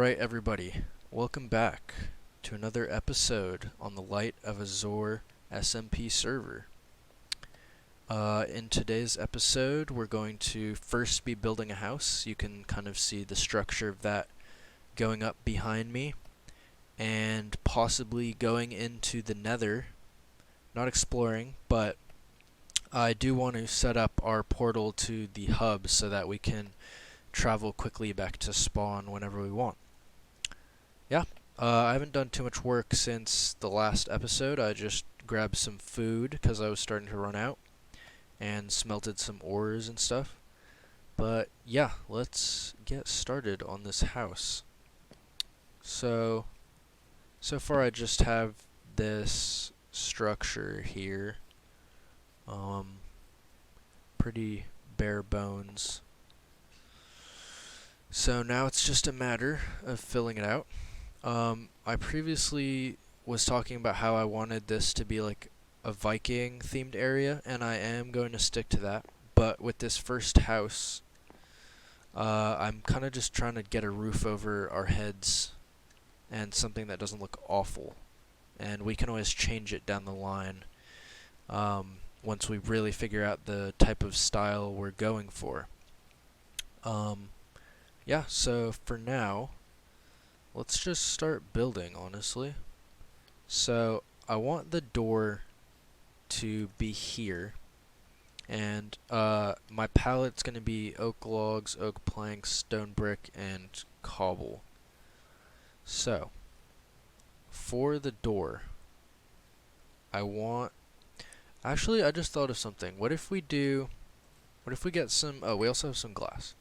Alright, everybody, welcome back to another episode on the Light of Azur SMP server. In today's episode, we're going to first be building a house. You can kind of see the structure of that going up behind me, and possibly going into the Nether. Not exploring, but I do want to set up our portal to the hub so that we can travel quickly back to spawn whenever we want. Yeah, I haven't done too much work since the last episode. I just grabbed some food because I was starting to run out and smelted some ores and stuff. But yeah, let's get started on this house. So far I just have this structure here. Pretty bare bones. So now it's just a matter of filling it out. I previously was talking about how I wanted this to be like a Viking themed area, and I am going to stick to that. But with this first house, I'm kind of just trying to get a roof over our heads and something that doesn't look awful. And we can always change it down the line once we really figure out the type of style we're going for. Yeah, so for now, let's just start building, honestly. So I want the door to be here, and my palette's going to be oak logs, oak planks, stone brick, and cobble. So for the door, I just thought of something. What if we get some, we also have some glass.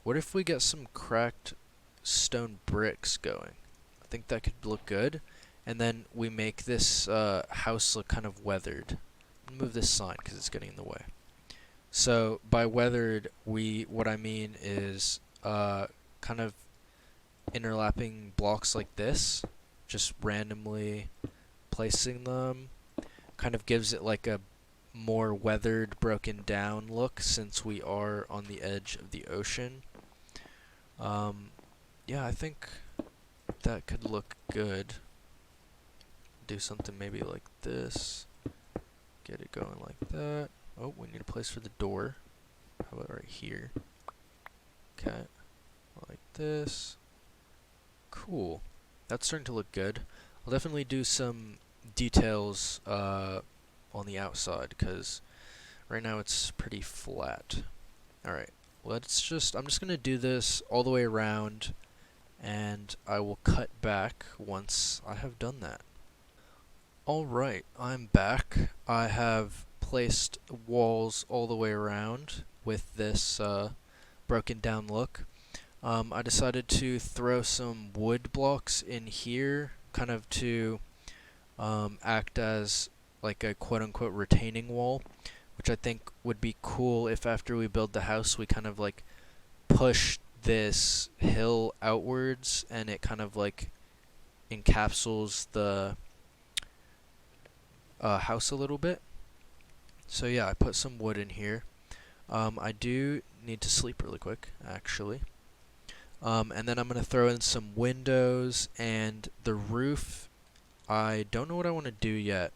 What if we get some cracked stone bricks going? I think that could look good. And then we make this house look kind of weathered. I'm gonna move this sign because it's getting in the way. So by weathered, what I mean is kind of interlapping blocks like this, just randomly placing them. Kind of gives it like a more weathered, broken down look since we are on the edge of the ocean. Yeah, I think that could look good. Do something maybe like this. Get it going like that. Oh, we need a place for the door. How about right here? Okay. Like this. Cool. That's starting to look good. I'll definitely do some details on the outside because right now it's pretty flat. Alright. I'm just going to do this all the way around, and I will cut back once I have done that. Alright, I'm back. I have placed walls all the way around with this broken down look. I decided to throw some wood blocks in here, kind of to act as like a quote-unquote retaining wall, which I think would be cool if after we build the house we kind of like push this hill outwards and it kind of like encapsulates the house a little bit. So yeah, I put some wood in here. I do need to sleep really quick, actually. And then I'm going to throw in some windows, and the roof, I don't know what I want to do yet.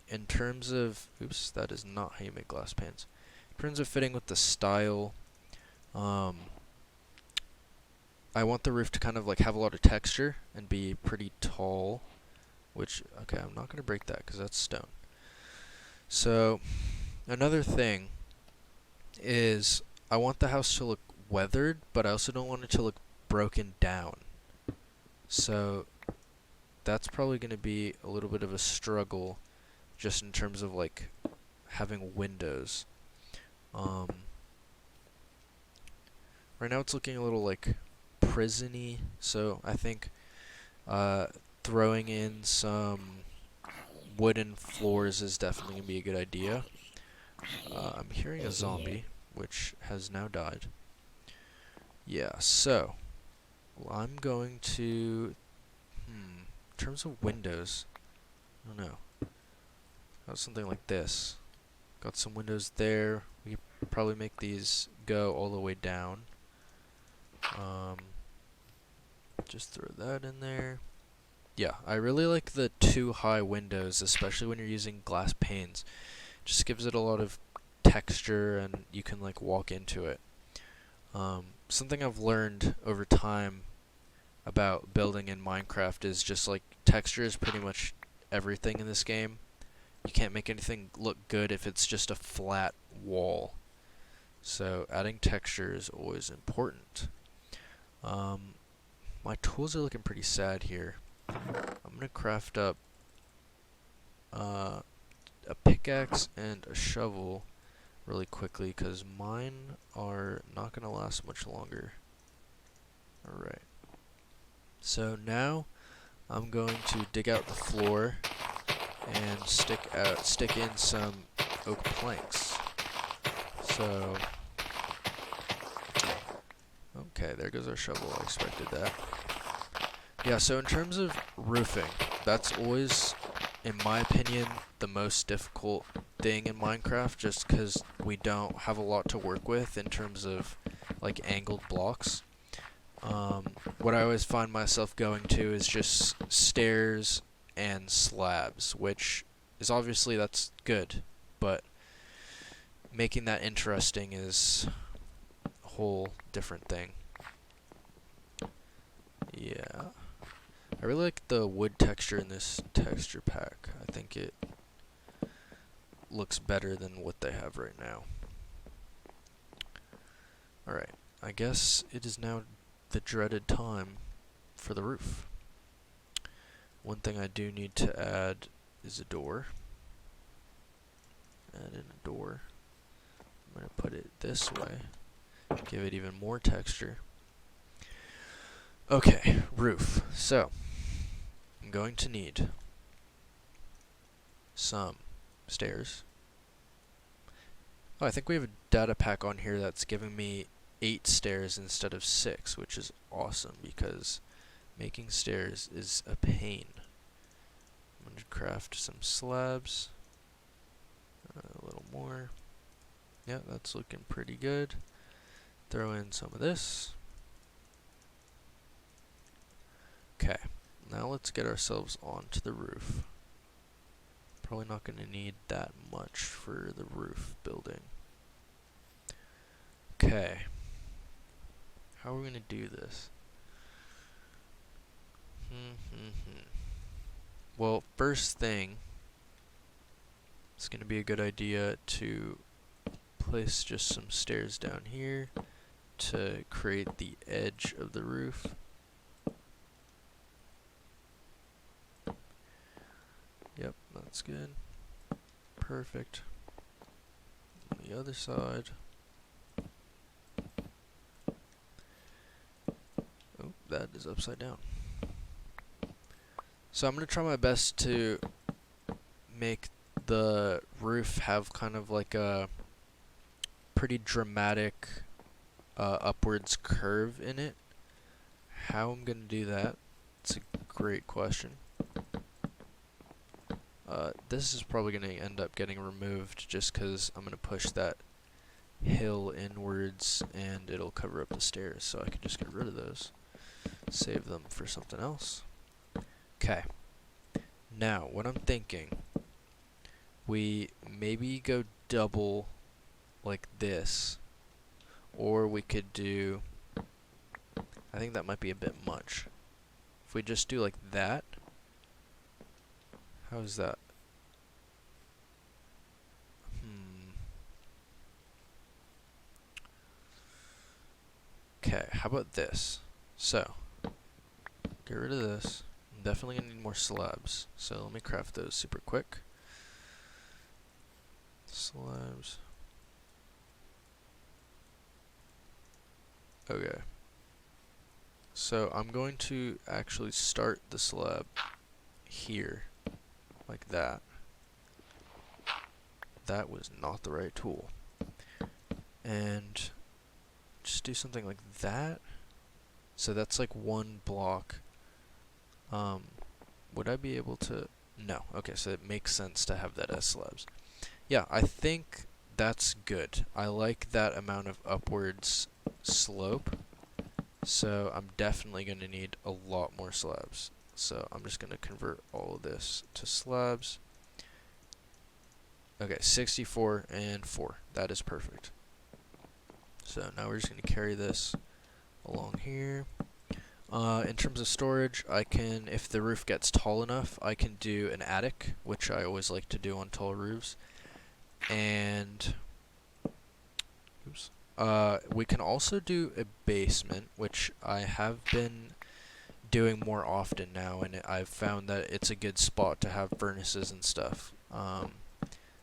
In terms of, oops, that is not how you make glass pans. In terms of fitting with the style, I want the roof to kind of like have a lot of texture and be pretty tall, which, okay, I'm not going to break that because that's stone. So, another thing is I want the house to look weathered, but I also don't want it to look broken down. So, that's probably going to be a little bit of a struggle just in terms of like having windows. Right now it's looking a little like prison-y, so I think throwing in some wooden floors is definitely going to be a good idea. I'm hearing a zombie, which has now died. Yeah, so I'm going to, in terms of windows, I don't know. Got something like this. Got some windows there. We could probably make these go all the way down. Just throw that in there. Yeah, I really like the 2 high windows, especially when you're using glass panes. Just gives it a lot of texture and you can like walk into it. Something I've learned over time about building in Minecraft is just like texture is pretty much everything in this game. You can't make anything look good if it's just a flat wall. So adding texture is always important. My tools are looking pretty sad here. I'm gonna craft up a pickaxe and a shovel really quickly because mine are not gonna last much longer. Alright. So now I'm going to dig out the floor and stick in some oak planks. So okay, there goes our shovel. I expected that. Yeah, so in terms of roofing, that's always, in my opinion, the most difficult thing in Minecraft, just because we don't have a lot to work with in terms of like angled blocks. What I always find myself going to is just stairs and slabs, which is obviously that's good, but making that interesting is a whole different thing. Yeah. I really like the wood texture in this texture pack. I think it looks better than what they have right now. Alright, I guess it is now the dreaded time for the roof. One thing I do need to add is a door. Add in a door. I'm going to put it this way. Give it even more texture. Okay, roof. So, I'm going to need some stairs. Oh, I think we have a data pack on here that's giving me 8 stairs instead of 6, which is awesome because making stairs is a pain. I'm going to craft some slabs. A little more. Yeah, that's looking pretty good. Throw in some of this. Okay, now let's get ourselves onto the roof. Probably not going to need that much for the roof building. Okay. How are we going to do this? Well, first thing, it's going to be a good idea to place just some stairs down here to create the edge of the roof. Yep, that's good. Perfect. On the other side. Oh, that is upside down. So I'm going to try my best to make the roof have kind of like a pretty dramatic upwards curve in it. How I'm going to do that, it's a great question. This is probably going to end up getting removed just because I'm going to push that hill inwards and it'll cover up the stairs, so I can just get rid of those. Save them for something else. Okay. Now, what I'm thinking, we maybe go double like this, or we could do, I think that might be a bit much. If we just do like that, how's that? Okay, how about this? So, get rid of this. I'm definitely going to need more slabs, so let me craft those super quick. Slabs. Okay. So I'm going to actually start the slab here, like that. That was not the right tool. And just do something like that. So that's like one block. Would I be able to? No. Okay, so it makes sense to have that as slabs. Yeah, I think that's good. I like that amount of upwards slope. So I'm definitely going to need a lot more slabs. So I'm just going to convert all of this to slabs. Okay, 64 and 4. That is perfect. So now we're just going to carry this along here. In terms of storage, I can, if the roof gets tall enough, I can do an attic, which I always like to do on tall roofs. And oops, we can also do a basement, which I have been doing more often now, and I've found that it's a good spot to have furnaces and stuff.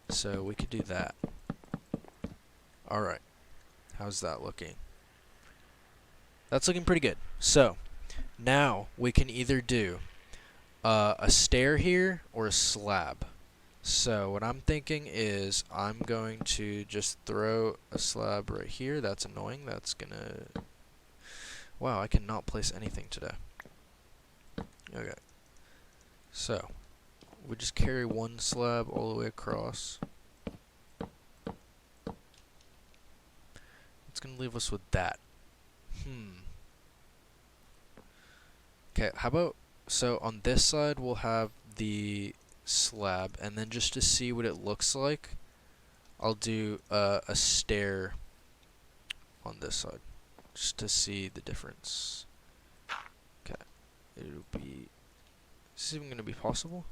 So we could do that. Alright, how's that looking? That's looking pretty good. So, now we can either do a stair here or a slab. So what I'm thinking is I'm going to just throw a slab right here. That's annoying. That's gonna... Wow, I cannot place anything today. Okay. So, we just carry one slab all the way across. It's gonna leave us with that. Okay, how about... So on this side we'll have the slab, and then just to see what it looks like, I'll do a stair on this side, just to see the difference. Okay, it'll be... Is this even going to be possible?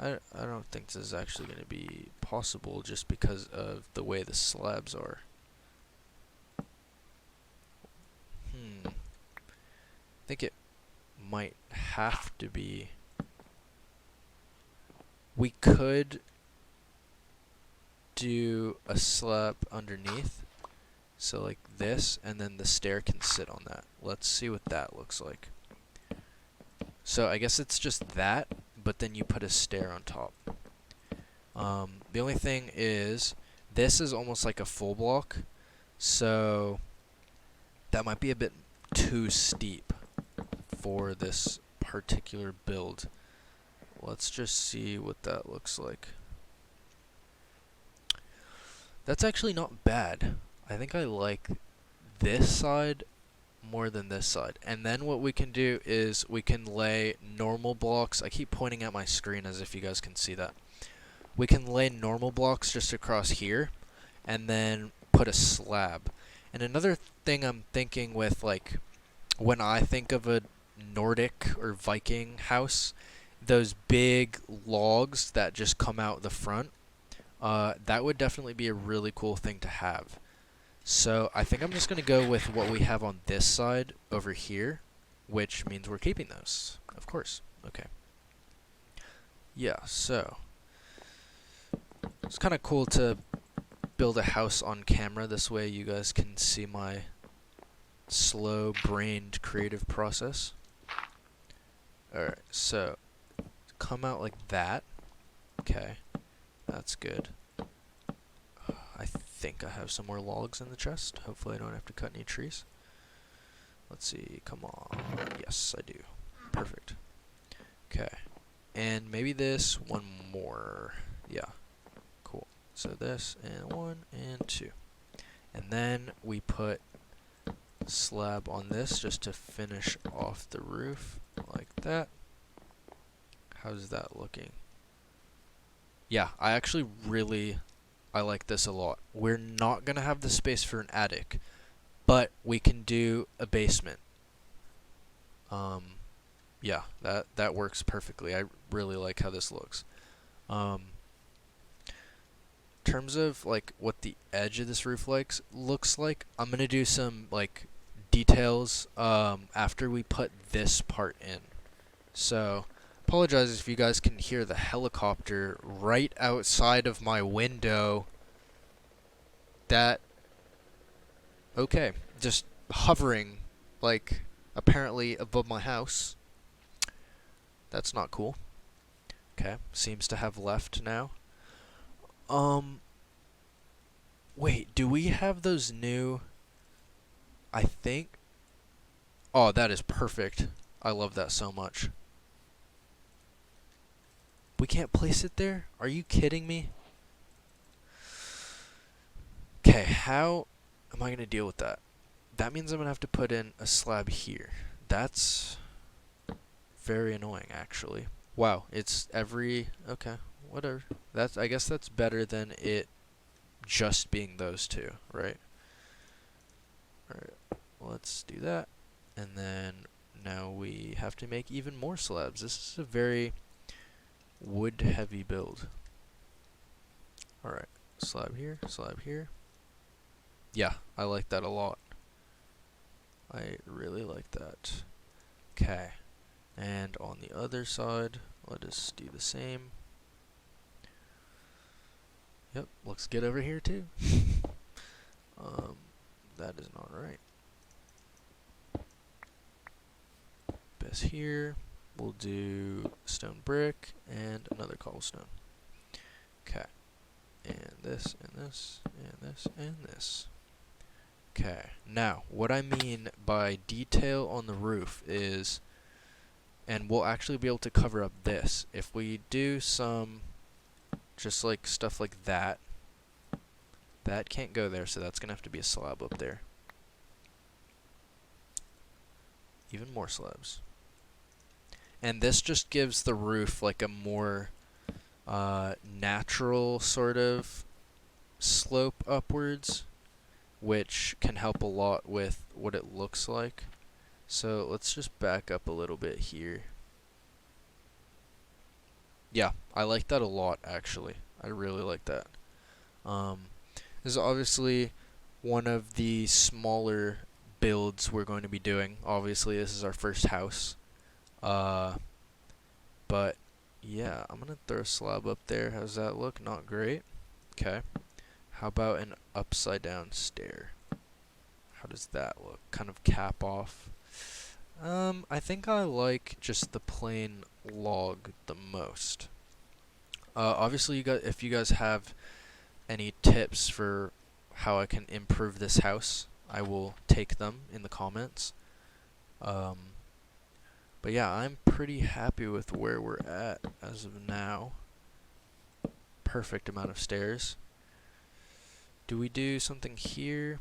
I don't think this is actually going to be possible just because of the way the slabs are. I think it might have to be... We could do a slab underneath, so like this, and then the stair can sit on that. Let's see what that looks like. So I guess it's just that, but then you put a stair on top. The only thing is, this is almost like a full block, so that might be a bit too steep for this particular build. Let's just see what that looks like. That's actually not bad. I think I like this side more than this side. And then what we can do is we can lay normal blocks. I keep pointing at my screen as if you guys can see that. We can lay normal blocks just across here and then put a slab. And another thing I'm thinking with, like, when I think of a Nordic or Viking house, those big logs that just come out the front, that would definitely be a really cool thing to have. So I think I'm just going to go with what we have on this side over here, which means we're keeping those, of course. Okay. Yeah, so it's kind of cool to build a house on camera. This way you guys can see my slow-brained creative process. Alright, so come out like that. Okay, that's good. I think I have some more logs in the chest. Hopefully I don't have to cut any trees. Let's see, come on. Yes, I do. Perfect. Okay, and maybe this, one more. Yeah, cool. So this, and 1 and 2. And then we put slab on this just to finish off the roof, like that. How's that looking? Yeah, I actually I like this a lot. We're not gonna have the space for an attic, but we can do a basement. Yeah, that works perfectly. I really like how this looks. In terms of like what the edge of this roof looks like, I'm gonna do some like details after we put this part in. So apologize if you guys can hear the helicopter right outside of my window. Okay, just hovering, like, apparently above my house. That's not cool. Okay, seems to have left now. Wait, do we have those new... I think... Oh, that is perfect. I love that so much. We can't place it there? Are you kidding me? Okay, how am I going to deal with that? that means I'm gonna have to put in a slab here. That's very annoying, actually. Wow, it's every... okay, whatever. I guess that's better than it just being those two, right? Alright, let's do that. And then now we have to make even more slabs. This is a very wood-heavy build. Alright, slab here, slab here. Yeah, I like that a lot. I really like that. Okay, and on the other side, let us do the same. Yep, looks good over here too. That is not right. Best here. We'll do stone brick and another cobblestone. Okay, and this, and this, and this, and this. Okay, now, what I mean by detail on the roof is, and we'll actually be able to cover up this, if we do some, just like stuff like that, that can't go there, so that's going to have to be a slab up there. Even more slabs. And this just gives the roof like a more natural sort of slope upwards, which can help a lot with what it looks like. So let's just back up a little bit here. Yeah, I like that a lot, actually. I really like that. This is obviously one of the smaller builds we're going to be doing. Obviously, this is our first house. But yeah, I'm gonna throw a slab up there. How's that look? Not great. Okay. How about an upside down stair? How does that look? Kind of cap off. I think I like just the plain log the most. Obviously, if you guys have any tips for how I can improve this house, I will take them in the comments. But yeah, I'm pretty happy with where we're at as of now. Perfect amount of stairs. Do we do something here?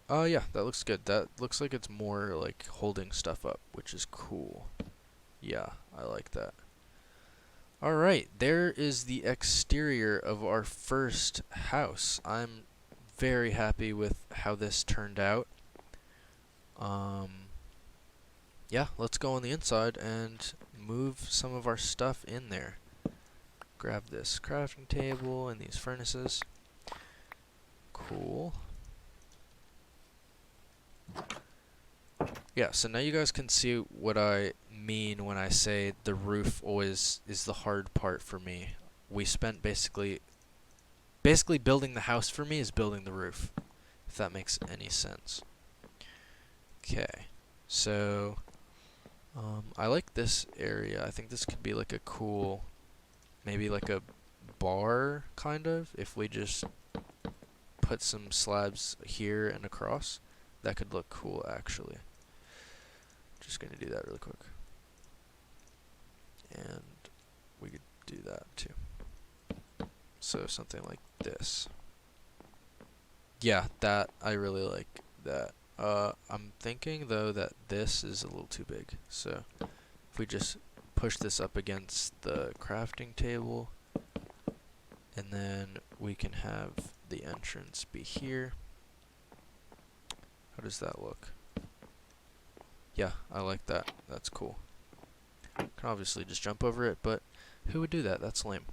Oh yeah, that looks good. That looks like it's more like holding stuff up, which is cool. Yeah, I like that. Alright, there is the exterior of our first house. I'm very happy with how this turned out. Yeah, let's go on the inside and move some of our stuff in there. Grab this crafting table and these furnaces. Cool. Yeah, so now you guys can see what I mean when I say the roof always is the hard part for me. We spent basically building the house for me is building the roof, if that makes any sense. Okay, so I like this area. I think this could be like a cool, maybe like a bar kind of, if we just put some slabs here and across. That could look cool, actually. Just gonna do that really quick. And we could do that too. So something like this. Yeah, that, I really like that. I'm thinking though that this is a little too big. So if we just push this up against the crafting table, and then we can have the entrance be here. How does that look? Yeah, I like that. That's cool. Can obviously just jump over it, but who would do that? That's lame.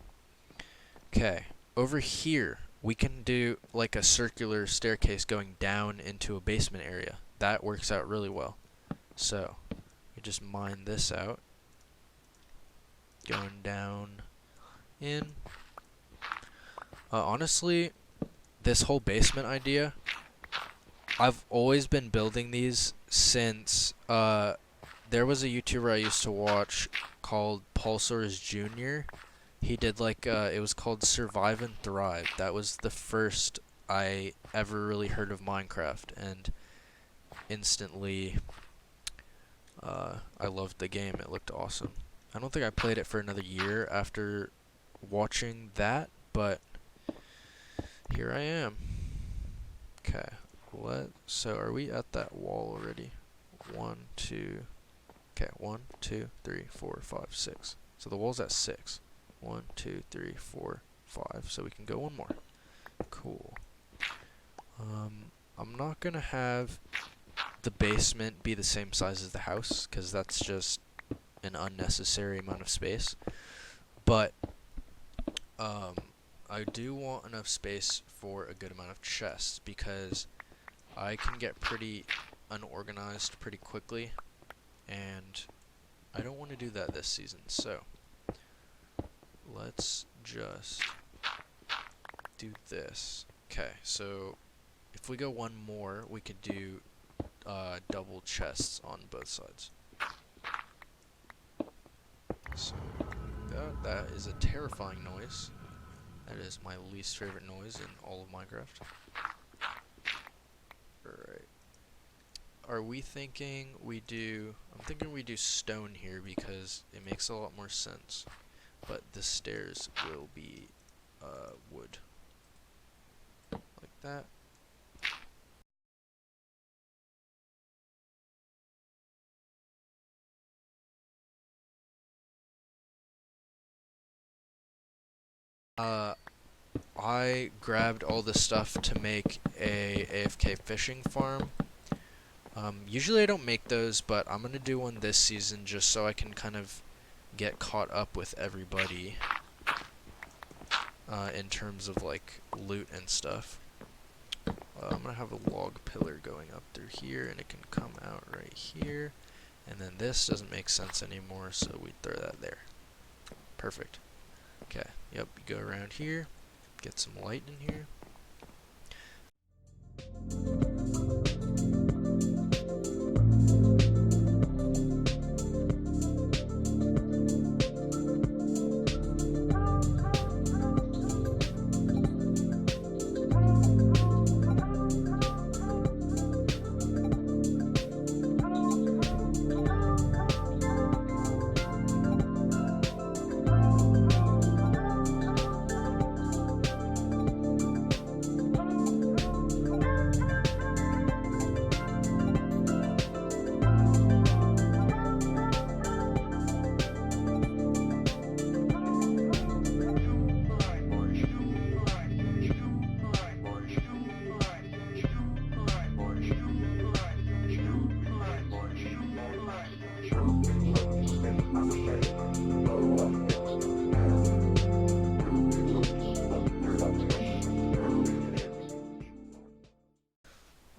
Okay, over here we can do like a circular staircase going down into a basement area. That works out really well. So we just mine this out, going down in. Honestly, this whole basement idea, I've always been building these since there was a YouTuber I used to watch called Pulsars Jr. He did like it was called Survive and Thrive. That was the first I ever really heard of Minecraft, and instantly I loved the game. It looked awesome. I don't think I played it for another year after watching that, but here I am. Okay. So are we at that wall already? 1, 2. Okay, 1, 2, 3, 4, 5, 6. So the wall's at 6. 1, 2, 3, 4, 5. So we can go one more. Cool. I'm not gonna have the basement be the same size as the house, because that's just an unnecessary amount of space. But I do want enough space for a good amount of chests, because I can get pretty unorganized pretty quickly, and I don't want to do that this season. So let's just do this. Okay, so if we go one more, we could do double chests on both sides. So that is a terrifying noise. That is my least favorite noise in all of Minecraft. Alright. Are we thinking we do... I'm thinking we do stone here because it makes a lot more sense. But the stairs will be wood. Like that. I grabbed all the stuff to make a AFK fishing farm. Usually I don't make those, but I'm gonna do one this season just so I can kind of get caught up with everybody in terms of like loot and stuff. I'm gonna have a log pillar going up through here, and it can come out right here, and then this doesn't make sense anymore, so we throw that there. Perfect. Okay, yep, you go around here, get some light in here.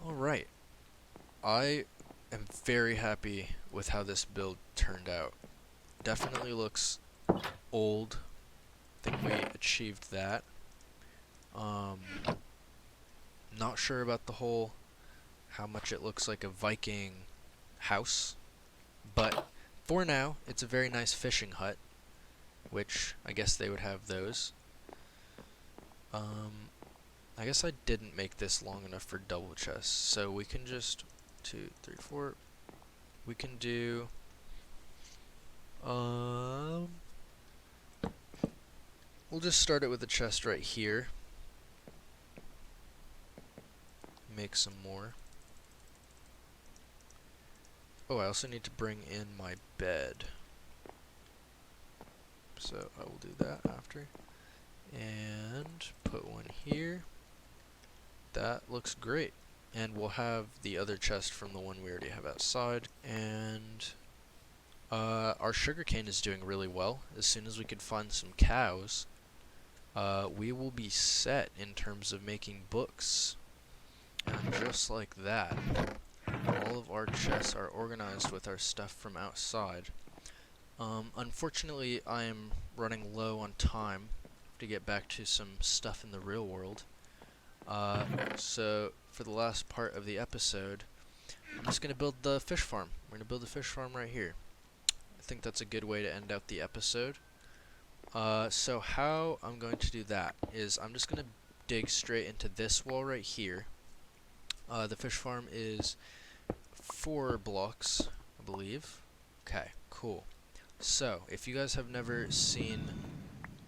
Alright, I am very happy with how this build turned out. Definitely looks old. I think we achieved that. Not sure about the whole how much it looks like a Viking house, but for now it's a very nice fishing hut, which I guess they would have those. I guess I didn't make this long enough for double chests, so we can just 2, 3, 4. We can do we'll just start it with a chest right here. Make some more. Oh, I also need to bring in my bed, so I will do that after. And put one here. That looks great. And we'll have the other chest from the one we already have outside. And our sugarcane is doing really well. As soon as we can find some cows, we will be set in terms of making books. And just like that, all of our chests are organized with our stuff from outside. Unfortunately, I am running low on time to get back to some stuff in the real world. So for the last part of the episode, I'm just gonna build the fish farm. We're gonna build a fish farm right here. I think that's a good way to end out the episode. So how I'm going to do that is I'm just gonna dig straight into this wall right here. The fish farm is 4 blocks, I believe. Okay, cool. So if you guys have never seen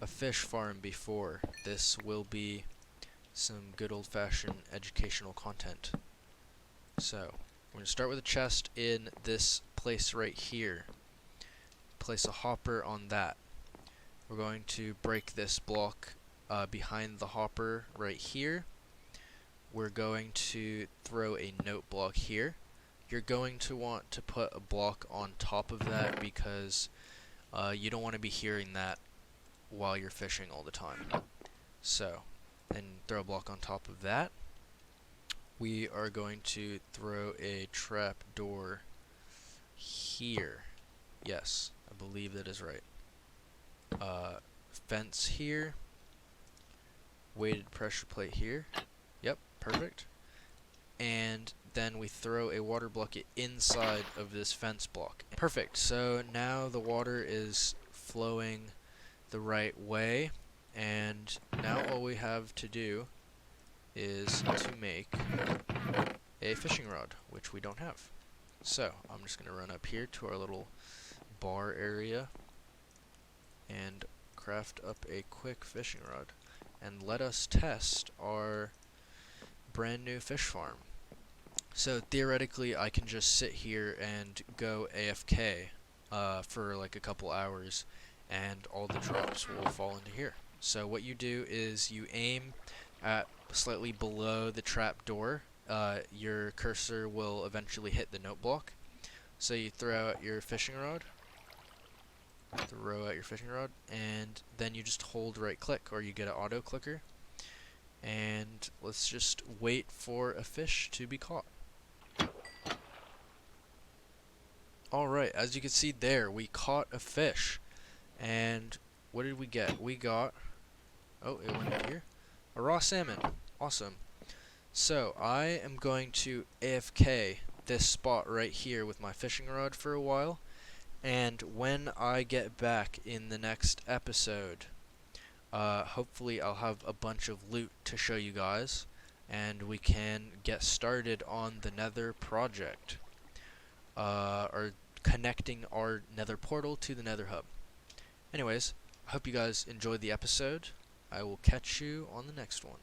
a fish farm before, this will be some good old-fashioned educational content. So we're going to start with a chest in this place right here. Place a hopper on that. We're going to break this block behind the hopper right here. We're going to throw a note block here. You're going to want to put a block on top of that because you don't want to be hearing that while you're fishing all the time. So, and throw a block on top of that. We are going to throw a trap door here. Yes, I believe that is right. Fence here. Weighted pressure plate here. Yep, perfect. And then we throw a water bucket inside of this fence block. Perfect. So now the water is flowing the right way, and now all we have to do is to make a fishing rod, which we don't have. So I'm just going to run up here to our little bar area and craft up a quick fishing rod, and let us test our brand new fish farm. So theoretically I can just sit here and go AFK for like a couple hours, and all the drops will fall into here. So what you do is you aim at slightly below the trap door. Your cursor will eventually hit the note block. So you throw out your fishing rod, and then you just hold right click, or you get an auto clicker, and let's just wait for a fish to be caught. Alright, as you can see there, we caught a fish. And what did we get? We got, oh, it went in here, a raw salmon. Awesome. So I am going to AFK this spot right here with my fishing rod for a while, and when I get back in the next episode, hopefully I'll have a bunch of loot to show you guys, and we can get started on the Nether project, or connecting our Nether portal to the Nether hub. Anyways, I hope you guys enjoyed the episode. I will catch you on the next one.